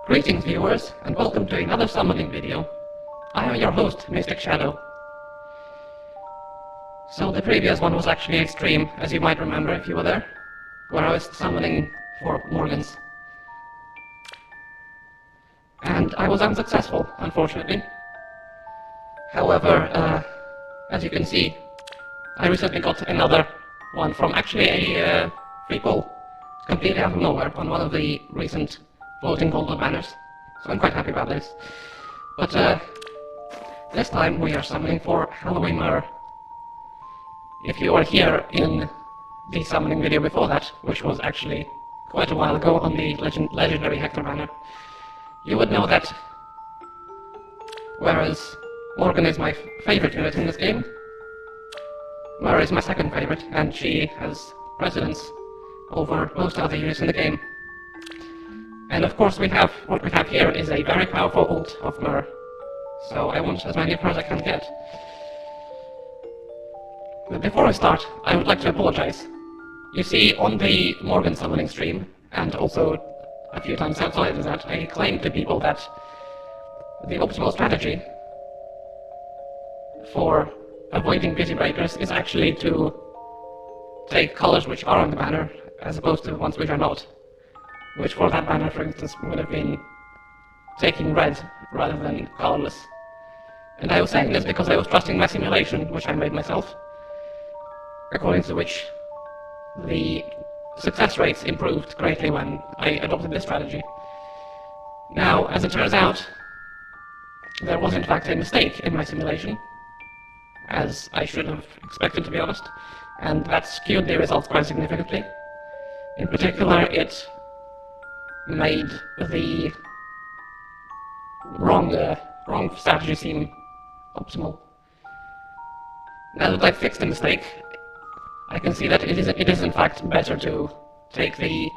Greetings viewers, and welcome to another summoning video. I am your host, Mystic Shadow. So the previous one was actually a stream, as you might remember if you were there, where I was summoning for Morgans. And I was unsuccessful, unfortunately. However, as you can see, I recently got another one from actually a free poll, completely out of nowhere, on one of the recent voting golden banners. So I'm quite happy about this. But this time we are summoning for Halloween Myrrh. If you were here in the summoning video before that, which was actually quite a while ago on the legendary Hector banner, you would know that whereas Morgan is my favorite unit in this game, Myrrh is my second favorite, and she has precedence over most other units in the game. And of course what we have here is a very powerful ult of Myrrh, so I want as many of her as I can get. But before I start, I would like to apologize. You see, on the Morgan summoning stream, and also a few times outside of that, I claimed to people that the optimal strategy for avoiding busy breakers is actually to take colors which are on the banner, as opposed to ones which are not. Which for that banner, for instance, would have been taking red rather than colorless. And I was saying this because I was trusting my simulation, which I made myself, according to which the success rates improved greatly when I adopted this strategy. Now, as it turns out, there was in fact a mistake in my simulation, as I should have expected, to be honest, and that skewed the results quite significantly. In particular, it made the wrong strategy seem optimal. Now that I've fixed the mistake, I can see that it is in fact better to take the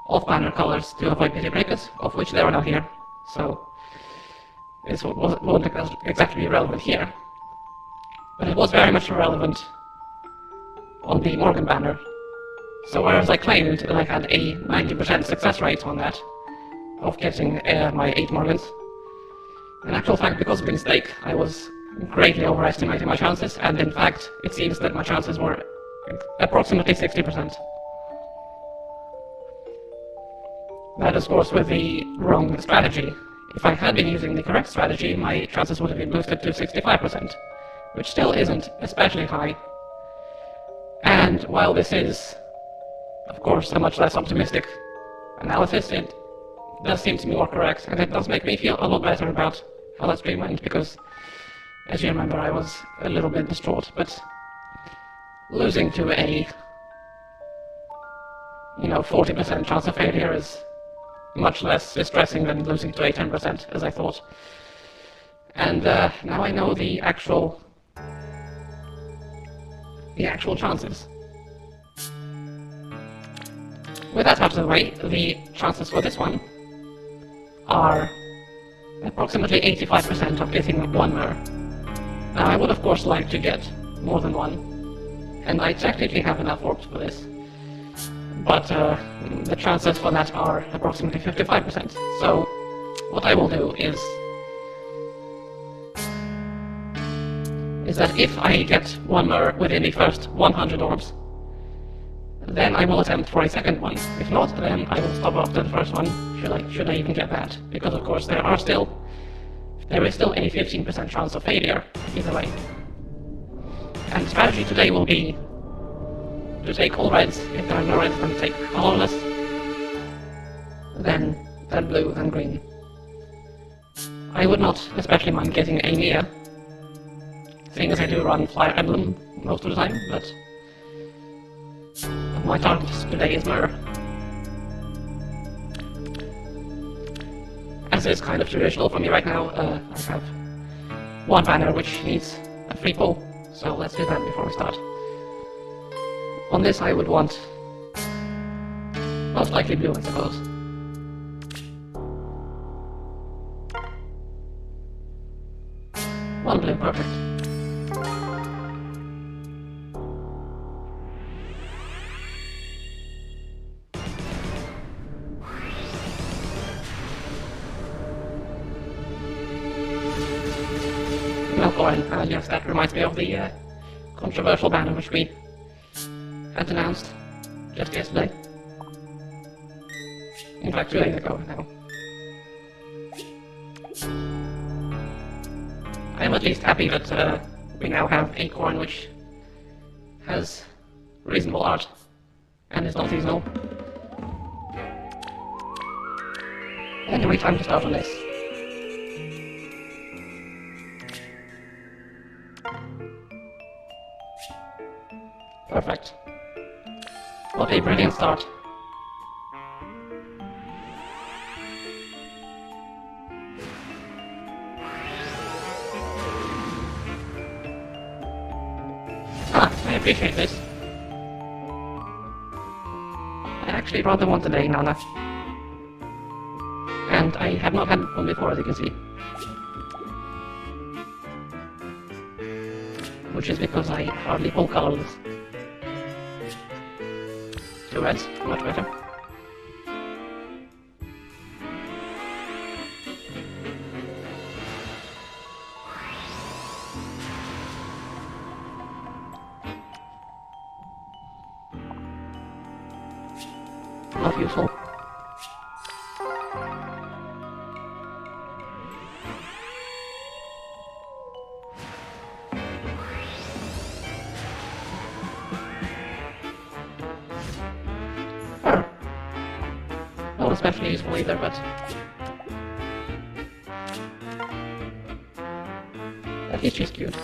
off-banner colors to avoid busy breakers, of which there are now here, so this won't exactly be relevant here. But it was very much relevant on the Morgan banner. So whereas I claimed that I had a 90% success rate on that, of getting my 8 Morgans, in actual fact, because of the mistake, I was greatly overestimating my chances, and in fact, it seems that my chances were approximately 60%. That is, of course, with the wrong strategy. If I had been using the correct strategy, my chances would have been boosted to 65%, which still isn't especially high. And while this is, of course, a much less optimistic analysis, it does seem to be more correct, and it does make me feel a lot better about how that stream went, because, as you remember, I was a little bit distraught, but losing to a 40% chance of failure is much less distressing than losing to a 10%, as I thought. And now I know the actual chances. With that out of the way, the chances for this one are approximately 85% of getting one Myrrh. Now I would of course like to get more than one, and I technically have enough orbs for this, but the chances for that are approximately 55%. So what I will do is that if I get one Myrrh within the first 100 orbs, then I will attempt for a second one. If not, then I will stop after the first one, should I even get that. Because of course there is still a 15% chance of failure either way. And the strategy today will be to take all reds. If there are no reds, then take colorless, then blue, then green. I would not especially mind getting a Mia, seeing as I do run Fire Emblem most of the time, but my target today is Myrrh. As is kind of traditional for me right now, I have one banner which needs a free pull, so let's do that before we start. On this I would want most likely blue, I suppose. One blue, perfect. no coin. Yes, that reminds me of the controversial banner which we had announced just yesterday. In fact, 2 days ago now. I am at least happy that we now have a coin which has reasonable art and is not seasonal. Anyway, time to start on this. Perfect. What a brilliant start. I appreciate this. I actually rather wanted a Nana. And I have not had one before, as you can see. Which is because I hardly pull colors. 2 reds, much better. Not useful. Not especially useful either, but at least she's cute.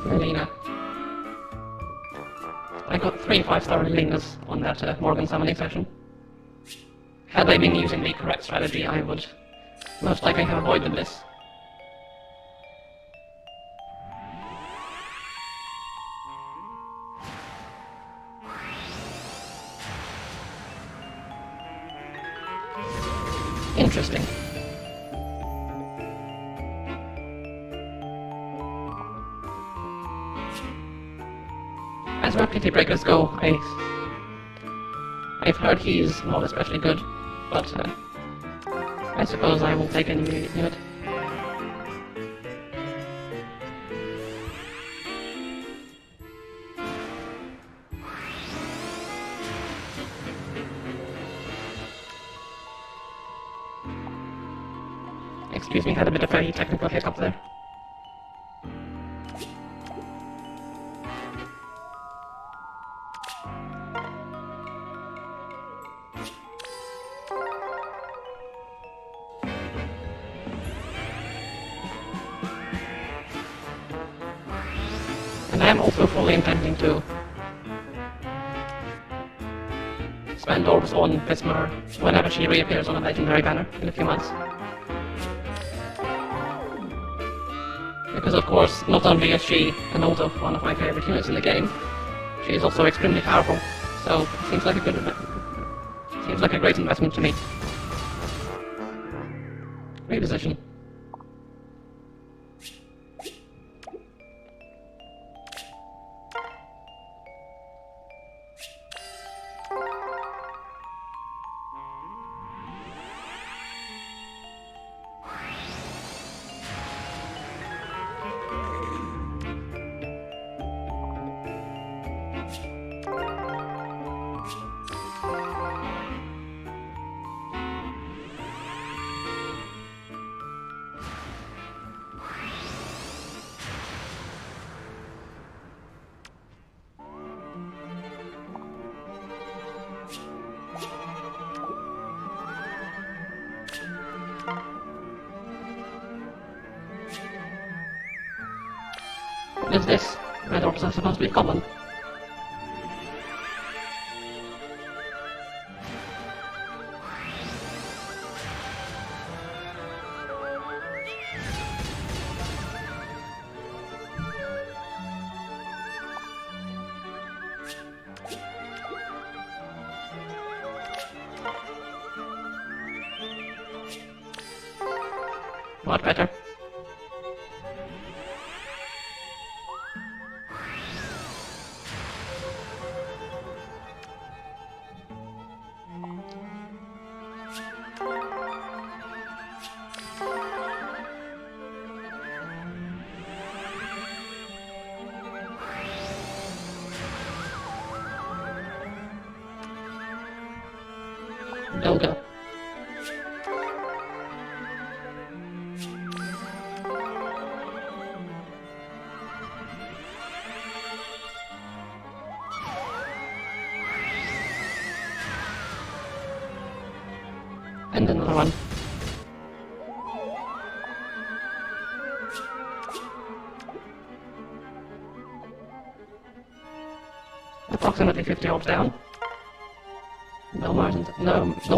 Lena. I got 3 5-star Lenas on that Morgan summoning session. Had I been using the correct strategy, I would most likely have avoided this. Interesting. As Rapidity Breakers go, I've heard he's not especially good, but I suppose I will take any unit. Excuse me, had a bit of a technical hiccup there. And I am also fully intending to spend Orbs on Miss Myrrh whenever she reappears on a legendary banner in a few months. Because of course, not only is she an also one of my favorite units in the game, she is also extremely powerful, so it seems like a great investment to me. Reposition. What is this? Red orbs are supposed to be common. What better? Doga. And another one. Approximately 50 orbs down. No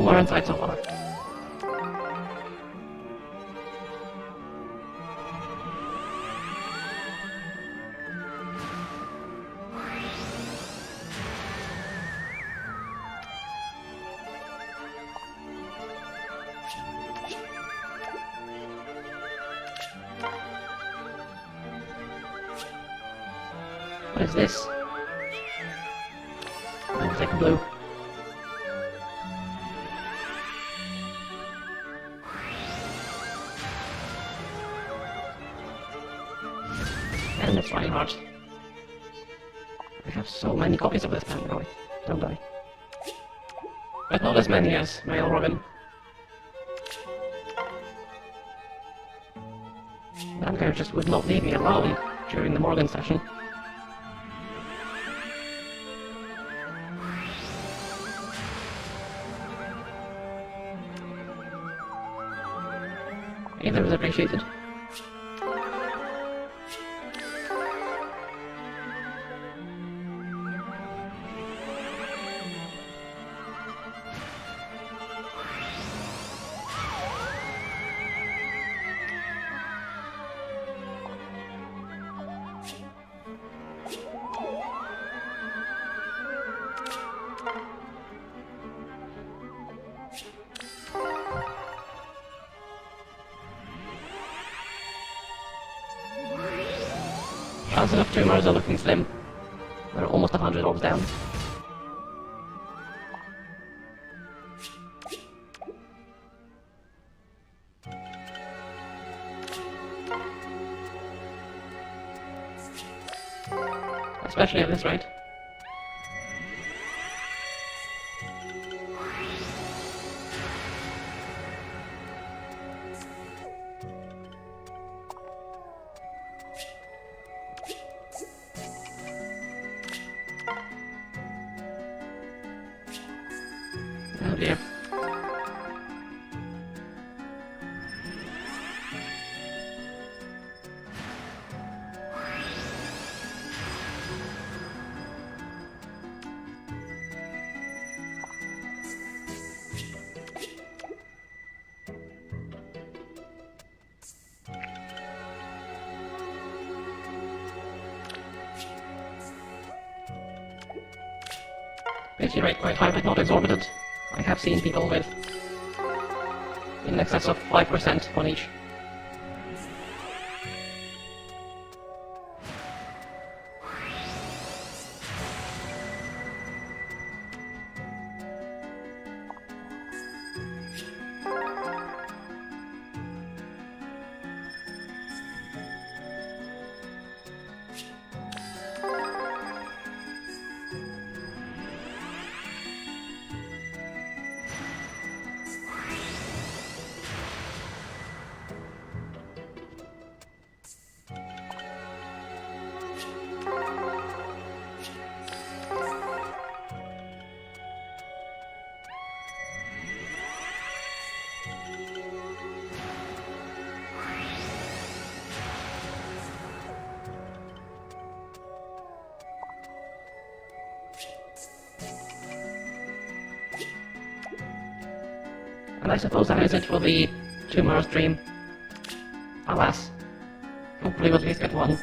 more inside so far. What is this? Looks like blue. And it's flying hard. I have so many copies of this pen now, don't I? But not as many as my old Robin. That guy just would not leave me alone during the Morgan session. Either was appreciated. Chances of tumors are looking slim. They're almost 100 orbs down. Especially at this rate. Oh dear. Pity rate quite high but not exorbitant. I have seen people with in excess of 5% on each. And I suppose that is it for the tumor stream. Alas. Hopefully we'll at least get one.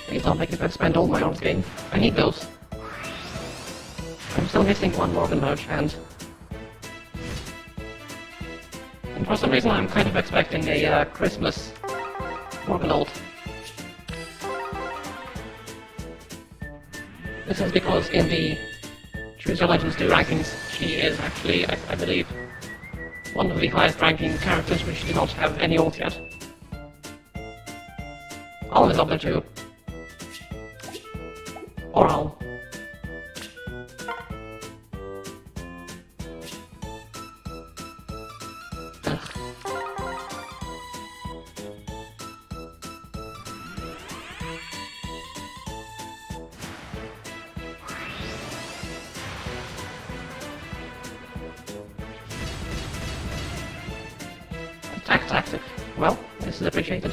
Please don't make me spend all my orbs game. I need those. I'm still missing one Morgan merge, and for some reason I'm kind of expecting a Christmas Morgan ult. This is because in the Choose Your Legends 2 rankings, she is actually, I believe, one of the highest ranking characters which do not have any ult yet. All is up there too. Or all. Attack tactic. Well, this is appreciated.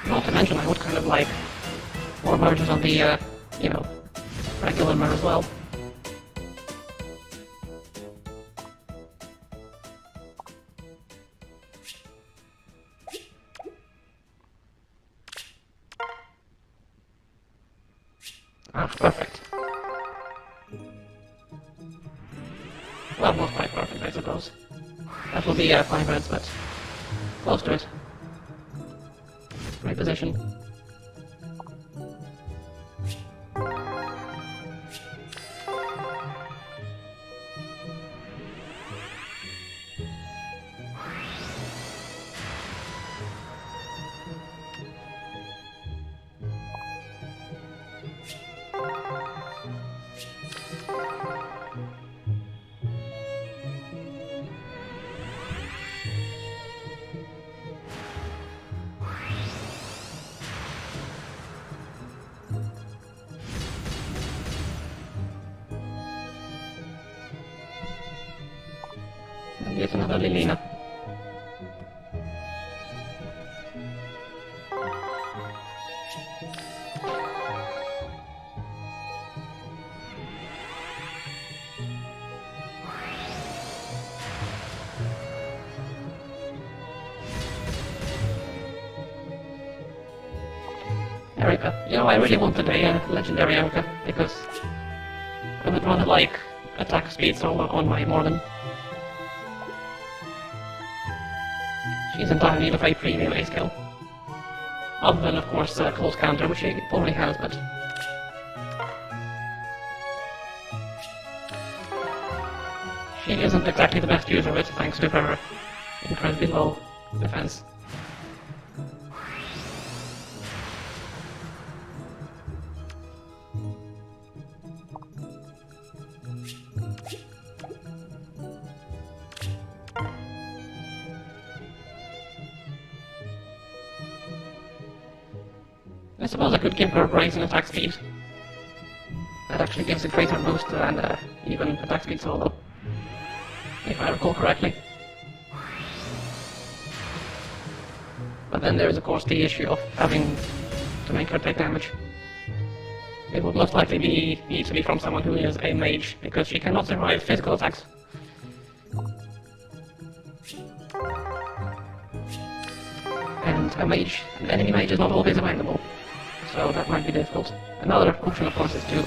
Not to mention, I would kind of like more merges on the, you know, regular Myrrh as well. Ah, perfect. Well, not quite perfect, I suppose. That will be 5 reds, but close to it. Right position. And here's another Lilina. Erica. You know, I really wanted a legendary Erica, because I would rather like attack speed solo on my Morgan. She's in dire need of a premium A skill. Other than, of course, close counter, which she already has, but she isn't exactly the best user of it, thanks to her incredibly low defense. I suppose I could give her raise in attack speed. That actually gives a greater boost than even attack speed solo, if I recall correctly. But then there is of course the issue of having to make her take damage. It would most likely need to be from someone who is a mage, because she cannot survive physical attacks. And an enemy mage is not always available, so that might be difficult. Another option, of course, is to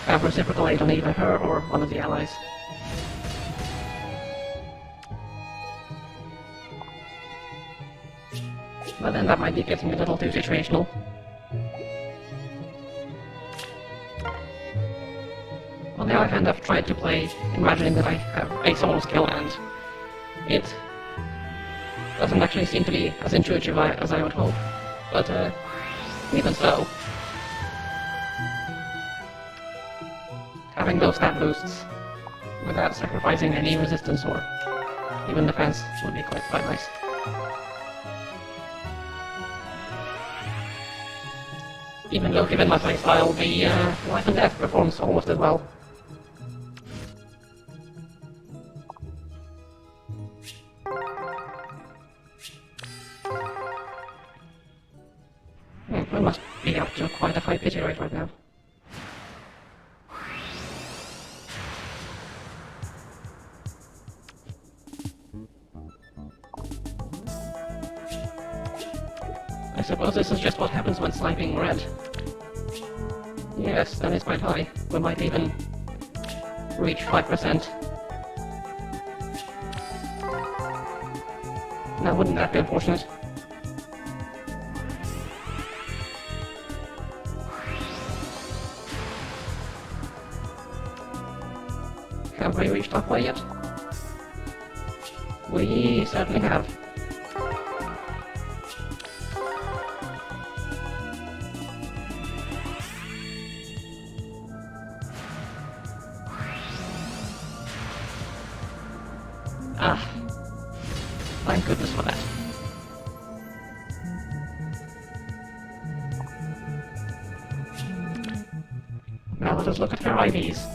have reciprocal aid on either her or one of the allies. But then that might be getting a little too situational. On the other hand, I've tried to play imagining that I have a solo skill, and it doesn't actually seem to be as intuitive as I would hope. But even so, having those stat boosts without sacrificing any resistance or even defense would be quite nice. Even though, given my playstyle, the Life and Death performs almost as well. must be up to quite a high pity rate right now. I suppose this is just what happens when sniping red. Yes, that is quite high. We might even reach 5%. Now wouldn't that be unfortunate? Have we reached halfway yet? We certainly have. Ah, thank goodness for that. Now let us look at her IVs.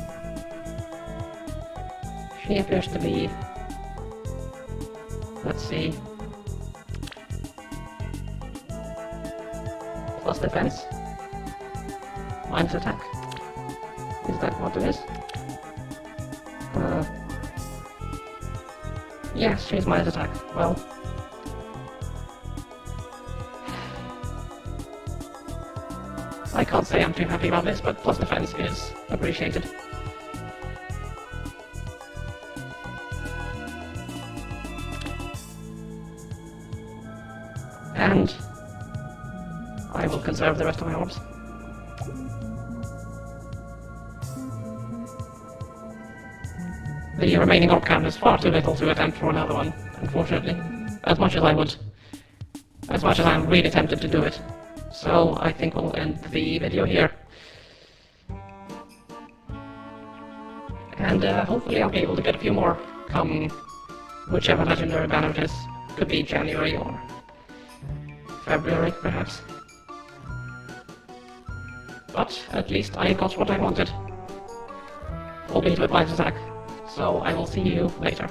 She appears to be, let's see, plus defense, minus attack. Is that what it is? Yes, she's minus attack. Well, I can't say I'm too happy about this, but plus defense is appreciated. And I will conserve the rest of my orbs. The remaining orb count is far too little to attempt for another one, unfortunately. As much as I'm really tempted to do it. So I think we'll end the video here. And hopefully I'll be able to get a few more come whichever legendary banner it is. Could be January or February, perhaps. But at least I got what I wanted. Albeit with minus attack. So I will see you later.